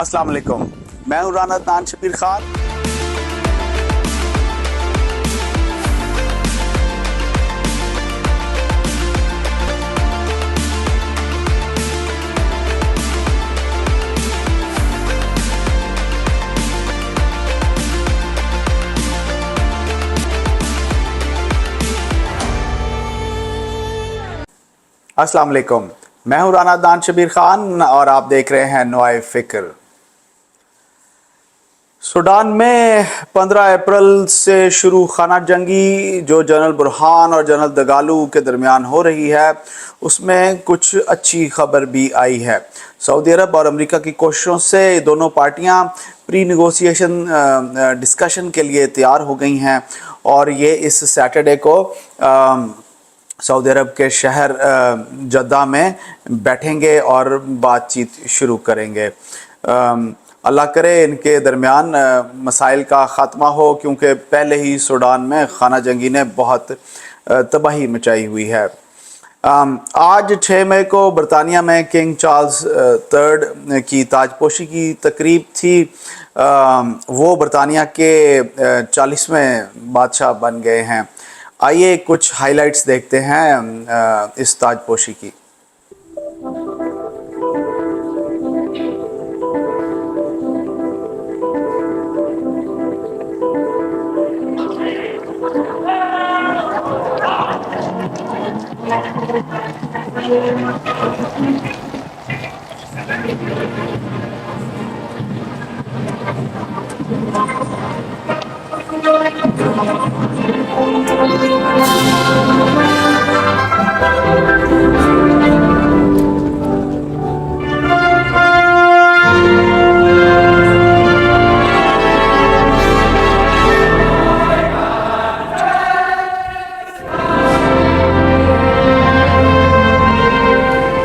السلام علیکم، میں ہوں رانا عدنان شبیر خان۔ السلام علیکم، میں ہوں رانا عدنان شبیر خان اور آپ دیکھ رہے ہیں نوائے فکر۔ سوڈان میں 15 اپریل سے شروع خانہ جنگی جو جنرل برہان اور جنرل دگالو کے درمیان ہو رہی ہے، اس میں کچھ اچھی خبر بھی آئی ہے۔ سعودی عرب اور امریکہ کی کوششوں سے دونوں پارٹیاں پری نیگوسیشن ڈسکشن کے لیے تیار ہو گئی ہیں اور یہ اس سیٹرڈے کو سعودی عرب کے شہر جدہ میں بیٹھیں گے اور بات چیت شروع کریں گے۔ اللہ کرے ان کے درمیان مسائل کا خاتمہ ہو، کیونکہ پہلے ہی سوڈان میں خانہ جنگی نے بہت تباہی مچائی ہوئی ہے۔ آج 6 مئی کو برطانیہ میں کنگ چارلز III کی تاج پوشی کی تقریب تھی۔ وہ برطانیہ کے 40ویں بادشاہ بن گئے ہیں۔ آئیے کچھ ہائی لائٹس دیکھتے ہیں اس تاج پوشی کی۔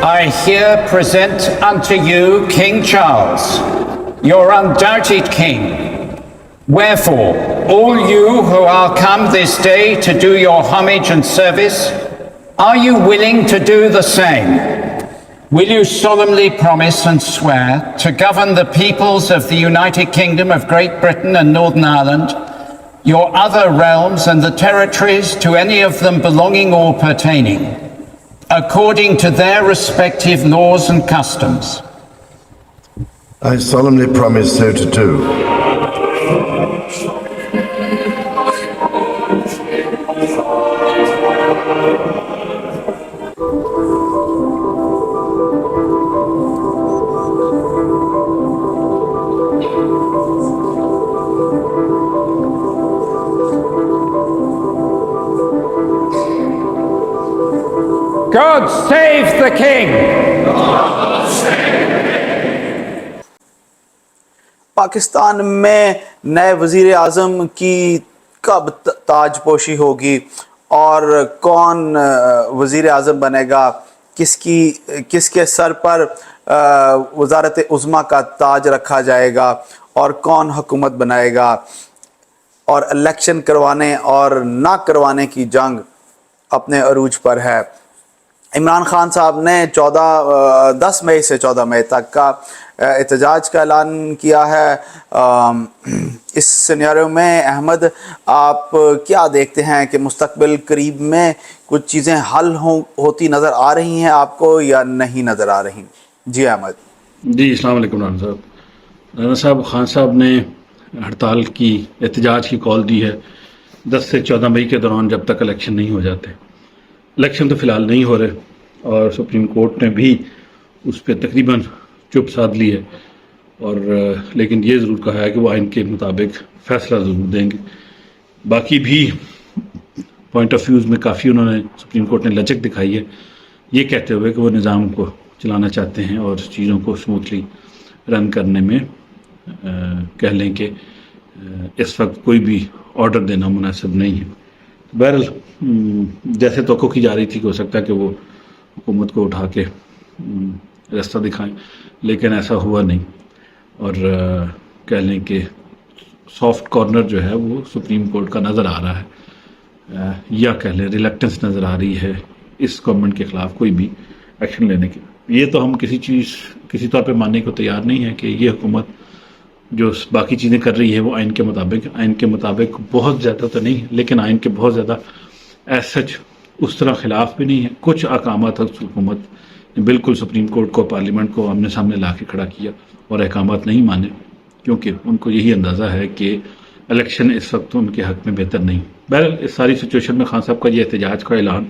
I here present unto you King Charles, your undoubted king. Wherefore, all you who are come this day to do your homage and service, are you willing to do the same? Will you solemnly promise and swear to govern the peoples of the United Kingdom of Great Britain and Northern Ireland, your other realms and the territories to any of them belonging or pertaining, according to their respective laws and customs? I solemnly promise so to do. God save the king! Pakistan میں نئے وزیر اعظم کی کب تاج پوشی ہوگی اور کون وزیر اعظم بنے گا؟ کس کے سر پر وزارت عظمیٰ کا تاج رکھا جائے گا اور کون حکومت بنائے گا؟ اور الیکشن کروانے اور نہ کروانے کی جنگ اپنے عروج پر ہے۔ عمران خان صاحب نے 10 مئی سے 14 مئی تک کا احتجاج کا اعلان کیا ہے۔ اس سینیریو میں احمد، آپ کیا دیکھتے ہیں کہ مستقبل قریب میں کچھ چیزیں حل ہوتی نظر آ رہی ہیں آپ کو یا نہیں نظر آ رہی؟ جی احمد۔ جی السلام علیکم رانا صاحب۔ رانا صاحب، خان صاحب نے ہڑتال کی، احتجاج کی کال دی ہے 10 سے 14 مئی کے دوران، جب تک الیکشن نہیں ہو جاتے۔ الیکشن تو فی الحال نہیں ہو رہے اور سپریم کورٹ نے بھی اس پہ تقریباً چپ سادھ لی ہے، اور لیکن یہ ضرور کہا ہے کہ وہ آئین کے مطابق فیصلہ ضرور دیں گے۔ باقی بھی پوائنٹ آف ویوز میں کافی انہوں نے، سپریم کورٹ نے لچک دکھائی ہے، یہ کہتے ہوئے کہ وہ نظام کو چلانا چاہتے ہیں اور چیزوں کو اسموتھلی رن کرنے میں کہہ لیں کہ اس وقت کوئی بھی آرڈر دینا مناسب نہیں ہے۔ بہرحال جیسے توقع کی جا رہی تھی کہ ہو سکتا ہے کہ وہ حکومت کو اٹھا کے راستہ دکھائیں، لیکن ایسا ہوا نہیں، اور کہہ لیں کہ سافٹ کارنر جو ہے وہ سپریم کورٹ کا نظر آ رہا ہے، یا کہہ لیں ریلیکٹنس نظر آ رہی ہے اس گورنمنٹ کے خلاف کوئی بھی ایکشن لینے کی۔ یہ تو ہم کسی طور پہ ماننے کو تیار نہیں ہے کہ یہ حکومت جو باقی چیزیں کر رہی ہے وہ آئین کے مطابق بہت زیادہ تو نہیں ہے، لیکن آئین کے بہت زیادہ ایز سچ اس طرح خلاف بھی نہیں ہے. کچھ احکامات حکومت نے بالکل سپریم کورٹ کو، پارلیمنٹ کو آمنے سامنے لا کے کھڑا کیا اور احکامات نہیں مانے، کیونکہ ان کو یہی اندازہ ہے کہ الیکشن اس وقت ان کے حق میں بہتر نہیں. بہرحال اس ساری سچویشن میں خان صاحب کا یہ احتجاج کا اعلان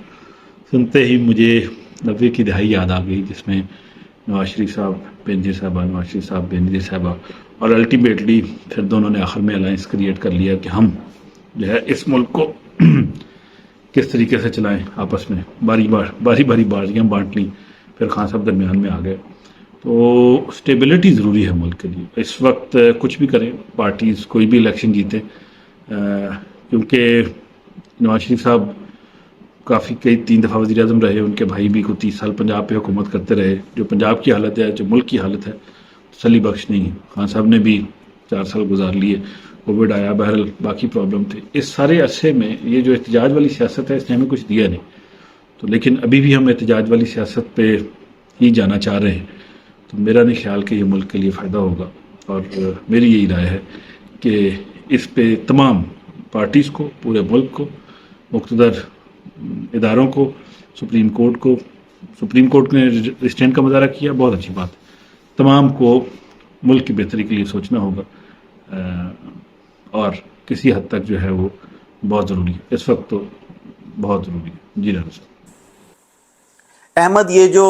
سنتے ہی مجھے 90 کی دہائی یاد آ گئی، جس میں نواز شریف صاحب بینظیر صاحبہ، نواز شریف صاحب بینظیر صاحبہ، اور الٹیمیٹلی پھر دونوں نے آخر میں الائنس کریٹ کر لیا کہ ہم جو ہے اس ملک کو کس طریقے سے چلائیں، آپس میں باری باری بازیاں بانٹ لیں. پھر خان صاحب درمیان میں آ گئے. تو اسٹیبلٹی ضروری ہے ملک کے لیے. اس وقت کچھ بھی کریں پارٹیز، کوئی بھی الیکشن جیتے، کیونکہ نواز شریف صاحب کافی 3 دفعہ وزیر اعظم رہے، ان کے بھائی بھی کو 30 سال پنجاب پہ حکومت کرتے رہے. جو پنجاب کی حالت ہے، جو ملک کی حالت ہے، تسلی بخش نہیں ہے. خان صاحب نے بھی 4 سال گزار لیے، کووڈ آیا، بہرحال باقی پرابلم تھے. اس سارے عرصے میں یہ جو احتجاج والی سیاست ہے اس نے ہمیں کچھ دیا نہیں. تو لیکن ابھی بھی ہم احتجاج والی سیاست پہ ہی جانا چاہ رہے ہیں. تو میرا نہیں خیال کہ یہ ملک کے لیے فائدہ ہوگا، اور میری یہی رائے ہے کہ اس پہ تمام پارٹیز کو، پورے ملک کو، مقتدر اداروں کو، سپریم کورٹ نے ریسٹرینٹ کا مظاہرہ کیا، بہت اچھی بات. تمام کو ملک کی بہتری کے لیے سوچنا ہوگا، اور کسی حد تک جو ہے وہ بہت ضروری ہے. اس وقت تو بہت ضروری ہے. جی رانا صاحب. احمد، یہ جو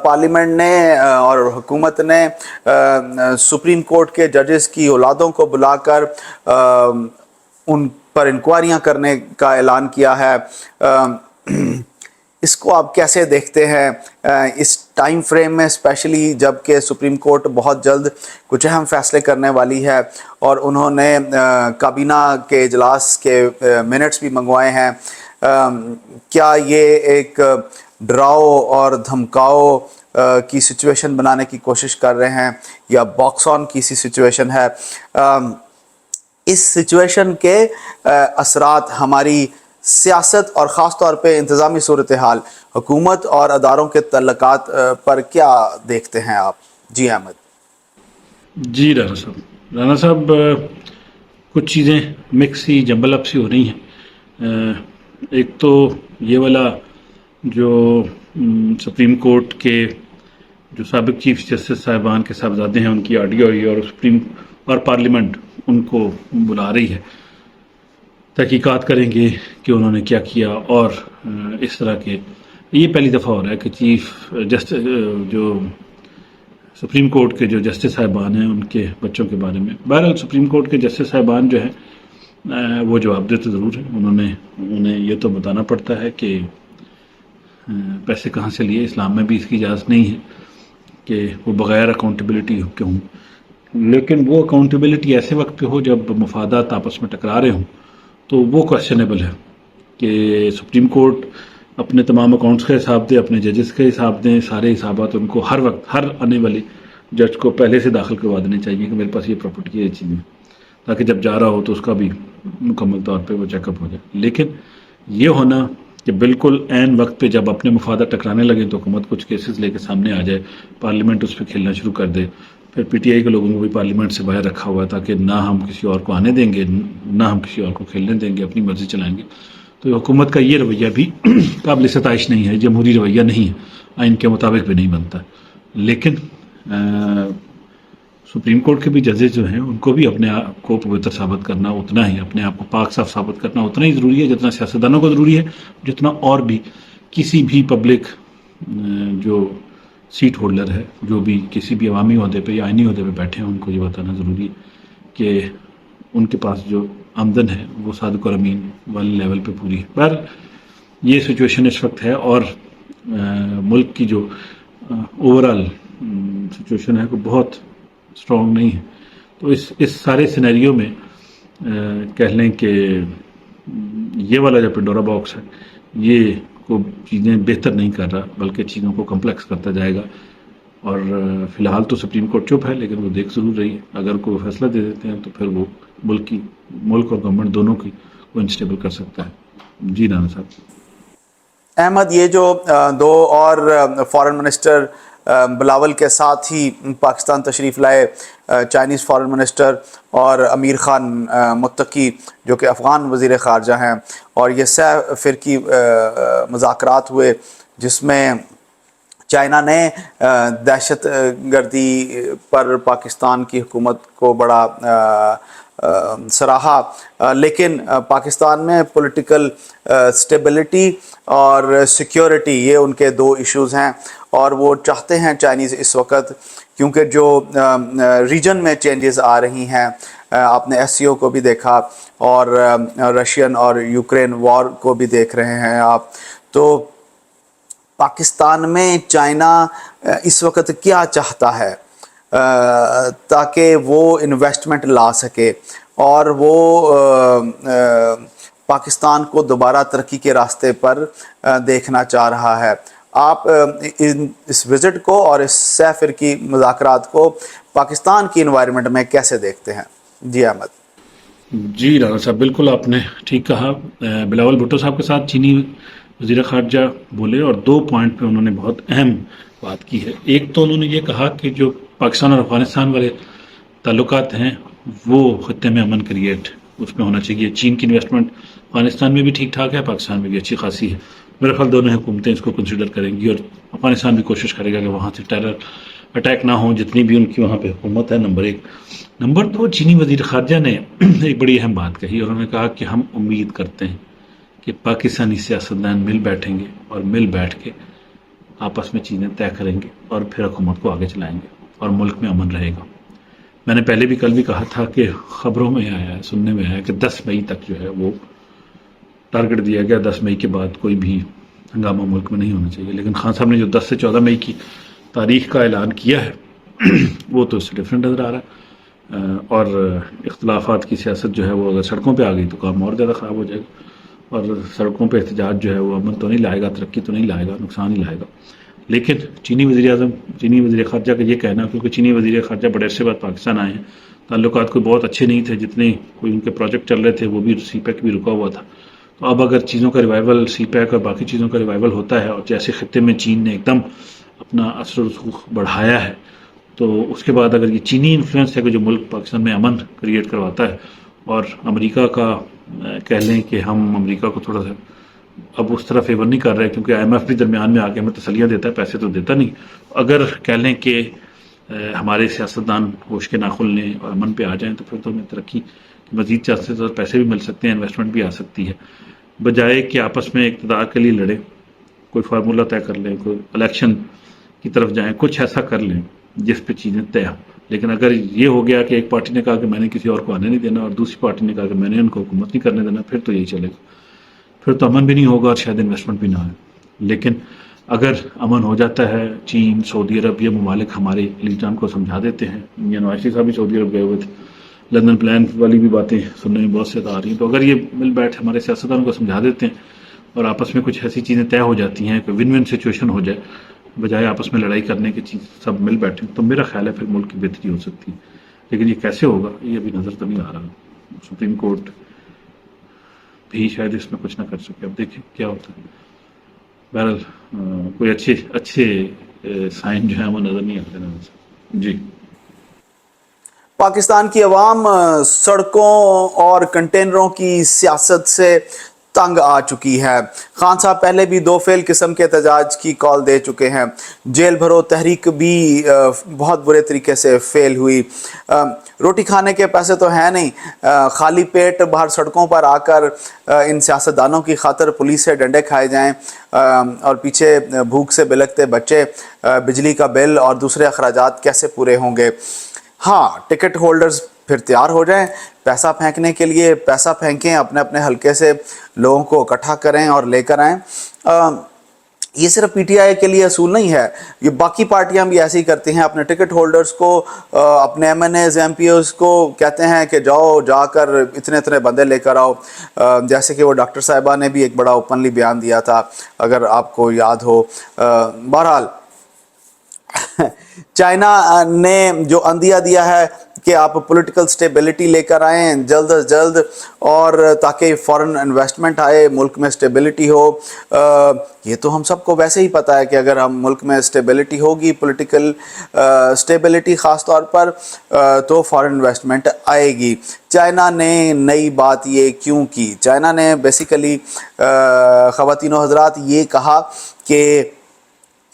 پارلیمنٹ نے اور حکومت نے سپریم کورٹ کے ججز کی اولادوں کو بلا کر ان پر انکوائریاں کرنے کا اعلان کیا ہے، اس کو آپ کیسے دیکھتے ہیں اس ٹائم فریم میں، اسپیشلی جب کہ سپریم کورٹ بہت جلد کچھ اہم فیصلے کرنے والی ہے اور انہوں نے کابینہ کے اجلاس کے منٹس بھی منگوائے ہیں؟ کیا یہ ایک ڈراؤ اور دھمکاؤ کی سچویشن بنانے کی کوشش کر رہے ہیں، یا باکس آن کی سی سچویشن ہے؟ اس سچویشن کے اثرات ہماری سیاست اور خاص طور پہ انتظامی صورتحال، حکومت اور اداروں کے تعلقات پر کیا دیکھتے ہیں آپ؟ جی احمد. جی رانا صاحب کچھ چیزیں مکس سی، جمبل اپ سی ہو رہی ہیں. ایک تو یہ والا جو سپریم کورٹ کے جو سابق چیف جسٹس صاحبان کے صاحبزادے ہیں، ان کی آڈیو ہوئی، اور پارلیمنٹ ان کو بلا رہی ہے، تحقیقات کریں گے کہ انہوں نے کیا کیا. اور اس طرح کے یہ پہلی دفعہ ہو رہا ہے کہ چیف جسٹس جو سپریم کورٹ کے جو جسٹس صاحبان ہیں ان کے بچوں کے بارے میں. بہرحال سپریم کورٹ کے جسٹس صاحبان جو ہیں وہ جواب دیتے ضرور ہیں. انہیں یہ تو بتانا پڑتا ہے کہ پیسے کہاں سے لیے. اسلام میں بھی اس کی اجازت نہیں ہے کہ وہ بغیر اکاؤنٹیبلٹی کے ہوں، لیکن وہ اکاؤنٹیبلٹی ایسے وقت پہ ہو جب مفادات آپس میں ٹکرا رہے ہوں، تو وہ کویسچنیبل ہے کہ سپریم کورٹ اپنے تمام اکاؤنٹس کا حساب دے، اپنے ججز کا حساب دیں. سارے حسابات ان کو ہر وقت، ہر آنے والے جج کو پہلے سے داخل کروا دینے چاہیے کہ میرے پاس یہ پراپرٹی ہے، یہ چیزیں، تاکہ جب جا رہا ہو تو اس کا بھی مکمل طور پہ وہ چیک اپ ہو جائے. لیکن یہ ہونا کہ بالکل عین وقت پہ جب اپنے مفادات ٹکرانے لگے تو حکومت کچھ کیسز لے کے سامنے آ جائے، پارلیمنٹ اس پہ کھیلنا شروع کر دے. پھر پی ٹی آئی کے لوگوں کو بھی پارلیمنٹ سے باہر رکھا ہوا ہے تاکہ نہ ہم کسی اور کو آنے دیں گے، نہ ہم کسی اور کو کھیلنے دیں گے، اپنی مرضی چلائیں گے. تو حکومت کا یہ رویہ بھی قابل ستائش نہیں ہے، جمہوری رویہ نہیں ہے، آئین کے مطابق بھی نہیں بنتا. لیکن سپریم کورٹ کے بھی ججز جو ہیں ان کو بھی اپنے آپ کو پوتر ثابت کرنا اتنا ہی، اپنے آپ کو پاک صاف ثابت کرنا اتنا ہی ضروری ہے جتنا سیاستدانوں کو ضروری ہے، جتنا اور بھی کسی بھی پبلک جو سیٹ ہولڈر ہے، جو بھی کسی بھی عوامی عہدے پہ یا آئینی عہدے پہ بیٹھے ہیں، ان کو یہ بتانا ضروری ہے کہ ان کے پاس جو آمدن ہے وہ صادق اور امین والے لیول پہ پوری ہے. پر یہ سچویشن اس وقت ہے، اور ملک کی جو اوور آل سچویشن ہے وہ بہت اسٹرانگ نہیں ہے. تو اس سارے سینیریو میں کہہ لیں کہ یہ والا جو پنڈورا باکس ہے یہ کو چیزیں بہتر نہیں کر رہا، بلکہ چیزوں کو کمپلیکس کرتا جائے گا. اور فی الحال تو سپریم کورٹ چپ ہے، لیکن وہ دیکھ ضرور رہی ہے. اگر کوئی فیصلہ دے دیتے ہیں تو پھر وہ ملک اور گورنمنٹ دونوں کی کو انسٹیبل کر سکتا ہے. جی رانا صاحب. احمد، یہ جو 2 اور فارن منسٹر بلاول کے ساتھ ہی پاکستان تشریف لائے چائنیز فارن منسٹر اور امیر خان متقی جو کہ افغان وزیر خارجہ ہیں، اور یہ سہ فرقی مذاکرات ہوئے جس میں چائنا نے دہشت گردی پر پاکستان کی حکومت کو بڑا سراہا، لیکن پاکستان میں پولیٹیکل سٹیبلٹی اور سیکیورٹی یہ ان کے دو ایشوز ہیں، اور وہ چاہتے ہیں چائنیز اس وقت، کیونکہ جو ریجن میں چینجز آ رہی ہیں، آپ نے ایس سی او کو بھی دیکھا اور رشین اور یوکرین وار کو بھی دیکھ رہے ہیں آپ، تو پاکستان میں چائنا اس وقت کیا چاہتا ہے تاکہ وہ انویسٹمنٹ لا سکے اور وہ پاکستان کو دوبارہ ترقی کے راستے پر دیکھنا چاہ رہا ہے؟ آپ اس وزٹ کو اور اس سہ فرقی مذاکرات کو پاکستان کی انوائرمنٹ میں کیسے دیکھتے ہیں؟ جی احمد۔ جی رانا صاحب، بالکل آپ نے ٹھیک کہا۔ بلاول بھٹو صاحب کے ساتھ چینی وزیر خارجہ بولے اور دو پوائنٹ پہ انہوں نے بہت اہم بات کی ہے۔ ایک تو انہوں نے یہ کہا کہ جو پاکستان اور افغانستان والے تعلقات ہیں وہ خطے میں امن کریٹ اس میں ہونا چاہیے۔ چین کی انویسٹمنٹ افغانستان میں بھی ٹھیک ٹھاک ہے، پاکستان میں بھی اچھی خاصی ہے۔ میرے خیال دونوں حکومتیں اس کو کنسیڈر کریں گی، اور افغانستان بھی کوشش کرے گا کہ وہاں سے ٹیرر اٹیک نہ ہو جتنی بھی ان کی وہاں پہ حکومت ہے۔ نمبر ایک۔ نمبر دو، چینی وزیر خارجہ نے ایک بڑی اہم بات کہی، اور انہوں نے کہا کہ ہم امید کرتے ہیں کہ پاکستانی سیاستدان مل بیٹھیں گے اور مل بیٹھ کے آپس میں چیزیں طے کریں گے اور پھر حکومت کو آگے چلائیں گے اور ملک میں امن رہے گا۔ میں نے پہلے بھی کل بھی کہا تھا کہ خبروں میں آیا ہے، سننے میں آیا ہے کہ 10 مئی تک جو ہے وہ ٹارگٹ دیا گیا، 10 مئی کے بعد کوئی بھی ہنگامہ ملک میں نہیں ہونا چاہیے، لیکن خان صاحب نے جو 10 سے 14 مئی کی تاریخ کا اعلان کیا ہے وہ تو اس سے ڈفرینٹ نظر آ رہا ہے، اور اختلافات کی سیاست جو ہے وہ اگر سڑکوں پہ آ گئی تو کام اور زیادہ خراب ہو جائے گا، اور سڑکوں پہ احتجاج جو ہے وہ امن تو نہیں لائے گا، ترقی تو نہیں لائے گا، نقصان ہی لائے گا۔ لیکن چینی وزیر خارجہ کا یہ کہنا، کیونکہ چینی وزیر خارجہ بڑے عرصے بعد پاکستان آئے ہیں، تعلقات کوئی بہت اچھے نہیں تھے، جتنے کوئی ان کے پروجیکٹ چل رہے تھے وہ بھی سی پیک بھی رکا ہوا تھا، تو اب اگر چیزوں کا ریوائول سی پیک اور باقی چیزوں کا ریوائول ہوتا ہے، اور جیسے خطے میں چین نے ایک دم اپنا اثر و رسوخ بڑھایا ہے، تو اس کے بعد اگر یہ چینی انفلوئنس ہے کہ جو ملک پاکستان میں امن کریٹ کرواتا ہے، اور امریکہ کا کہہ لیں کہ ہم امریکہ کو تھوڑا سا اب اس طرح فیور نہیں کر رہے، کیونکہ آئی ایم ایف بھی درمیان میں آ کے ہمیں تسلیاں دیتا ہے، پیسے تو دیتا نہیں، اگر کہہ لیں کہ ہمارے سیاستدان ہوش کے ناخن لیں اور امن پہ آ جائیں تو پھر تو ہمیں ترقی کی مزید چانسز اور پیسے بھی مل سکتے ہیں، انویسٹمنٹ بھی آ سکتی ہے، بجائے کہ آپس میں اقتدار کے لیے لڑیں، کوئی فارمولہ طے کر لیں، کوئی الیکشن کی طرف جائیں، کچھ ایسا کر لیں جس پہ چیزیں طے ہوں۔ لیکن اگر یہ ہو گیا کہ ایک پارٹی نے کہا کہ میں نے کسی اور کو آنے نہیں دینا، اور دوسری پارٹی نے کہا کہ میں نے ان کو حکومت نہیں کرنے دینا، پھر تو یہی چلے گا، پھر تو امن بھی نہیں ہوگا اور شاید انویسٹمنٹ بھی نہ آئے۔ لیکن اگر امن ہو جاتا ہے، چین، سعودی عرب، یہ ممالک ہمارے لیڈران کو سمجھا دیتے ہیں، یہ نواز شریف صاحب بھی سعودی عرب گئے ہوئے تھے، لندن پلان والی بھی باتیں سننے میں بہت سے آ رہی ہیں، تو اگر یہ مل بیٹھ ہمارے سیاستدانوں کو سمجھا دیتے ہیں اور آپس میں کچھ ایسی چیزیں طے ہو جاتی ہیں کہ ون ون سچویشن ہو جائے، بجائے آپس میں لڑائی کرنے کی چیز سب مل بیٹھیں، تو میرا خیال ہے پھر ملک کی بہتری ہو سکتی ہے۔ لیکن یہ کیسے ہوگا یہ ابھی نظر تو نہیں آ رہا، سپریم کورٹ بھی شاید اس میں کچھ نہ کر سکے، اب دیکھیں کیا ہوتا ہے۔ بہرحال کوئی اچھے سائن جو ہیں وہ نظر نہیں آتے نا۔ جی، پاکستان کی عوام سڑکوں اور کنٹینروں کی سیاست سے تنگ آ چکی ہے۔ خان صاحب پہلے بھی 2 فیل قسم کے احتجاج کی کال دے چکے ہیں، جیل بھرو تحریک بھی بہت برے طریقے سے فیل ہوئی، روٹی کھانے کے پیسے تو ہیں نہیں، خالی پیٹ باہر سڑکوں پر آ کر ان سیاستدانوں کی خاطر پولیس سے ڈنڈے کھائے جائیں، اور پیچھے بھوک سے بلکتے بچے، بجلی کا بل اور دوسرے اخراجات کیسے پورے ہوں گے؟ ہاں، ٹکٹ ہولڈرز پھر تیار ہو جائیں پیسہ پھینکنے کے لیے، پیسہ پھینکیں، اپنے اپنے حلقے سے لوگوں کو اکٹھا کریں اور لے کر آئیں۔ یہ صرف پی ٹی آئی کے لیے اصول نہیں ہے، یہ باقی پارٹیاں بھی ایسے ہی کرتی ہیں، اپنے ٹکٹ ہولڈرز کو، اپنے M N As, M P Os کو کہتے ہیں کہ جاؤ جا کر اتنے بندے لے کر آؤ، جیسے کہ وہ ڈاکٹر صاحبہ نے بھی ایک بڑا اوپنلی بیان دیا تھا اگر آپ کو یاد ہو۔ بہرحال چائنا نے جو اندیا دیا ہے کہ آپ پولیٹیکل سٹیبلٹی لے کر آئیں جلد از جلد، اور تاکہ فورن انویسٹمنٹ آئے، ملک میں سٹیبلٹی ہو۔ یہ تو ہم سب کو ویسے ہی پتہ ہے کہ اگر ہم ملک میں سٹیبلٹی ہوگی، پولیٹیکل سٹیبلٹی خاص طور پر، تو فورن انویسٹمنٹ آئے گی۔ چائنا نے نئی بات یہ کیوں کی؟ چائنا نے بیسیکلی خواتین و حضرات یہ کہا کہ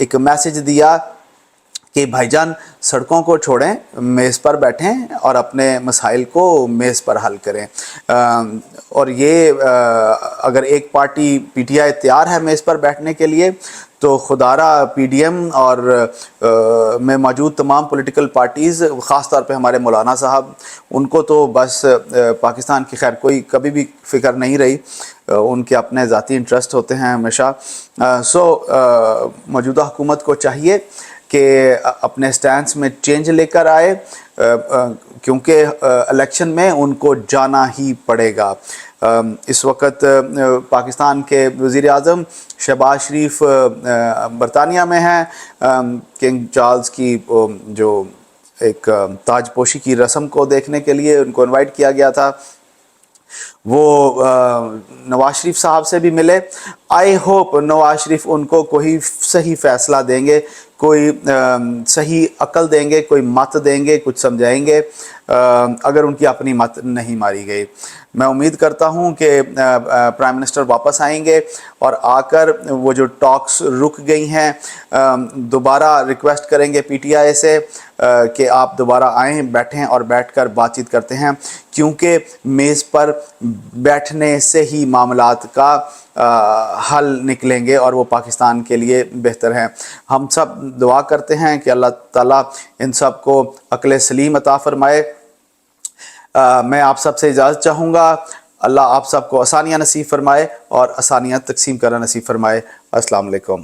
ایک میسج دیا کہ بھائی جان سڑکوں کو چھوڑیں، میز پر بیٹھیں اور اپنے مسائل کو میز پر حل کریں۔ اور یہ اگر ایک پارٹی پی ٹی آئی تیار ہے میز پر بیٹھنے کے لیے، تو خدارہ پی ڈی ایم اور میں موجود تمام پولیٹیکل پارٹیز، خاص طور پہ ہمارے مولانا صاحب، ان کو تو بس پاکستان کی خیر کوئی کبھی بھی فکر نہیں رہی، ان کے اپنے ذاتی انٹرسٹ ہوتے ہیں ہمیشہ۔ موجودہ حکومت کو چاہیے کہ اپنے سٹینس میں چینج لے کر آئے، کیونکہ الیکشن میں ان کو جانا ہی پڑے گا۔ اس وقت پاکستان کے وزیر اعظم شہباز شریف برطانیہ میں ہیں، کنگ چارلز کی جو ایک تاج پوشی کی رسم کو دیکھنے کے لیے ان کو انوائٹ کیا گیا تھا۔ وہ نواز شریف صاحب سے بھی ملے۔ آئی ہوپ نواز شریف ان کو کوئی صحیح فیصلہ دیں گے، کوئی صحیح عقل دیں گے، کوئی مت دیں گے، کچھ سمجھائیں گے، اگر ان کی اپنی مت نہیں ماری گئی۔ میں امید کرتا ہوں کہ پرائم منسٹر واپس آئیں گے اور آ کر وہ جو ٹاکس رک گئی ہیں دوبارہ ریکویسٹ کریں گے پی ٹی آئی سے کہ آپ دوبارہ آئیں، بیٹھیں اور بیٹھ کر بات چیت کرتے ہیں، کیونکہ میز پر بیٹھنے سے ہی معاملات کا حل نکلیں گے اور وہ پاکستان کے لیے بہتر ہیں۔ ہم سب دعا کرتے ہیں کہ اللہ تعالیٰ ان سب کو عقل سلیم عطا فرمائے۔ میں آپ سب سے اجازت چاہوں گا۔ اللہ آپ سب کو آسانیاں نصیب فرمائے اور آسانیاں تقسیم کرنا نصیب فرمائے۔ السلام علیکم۔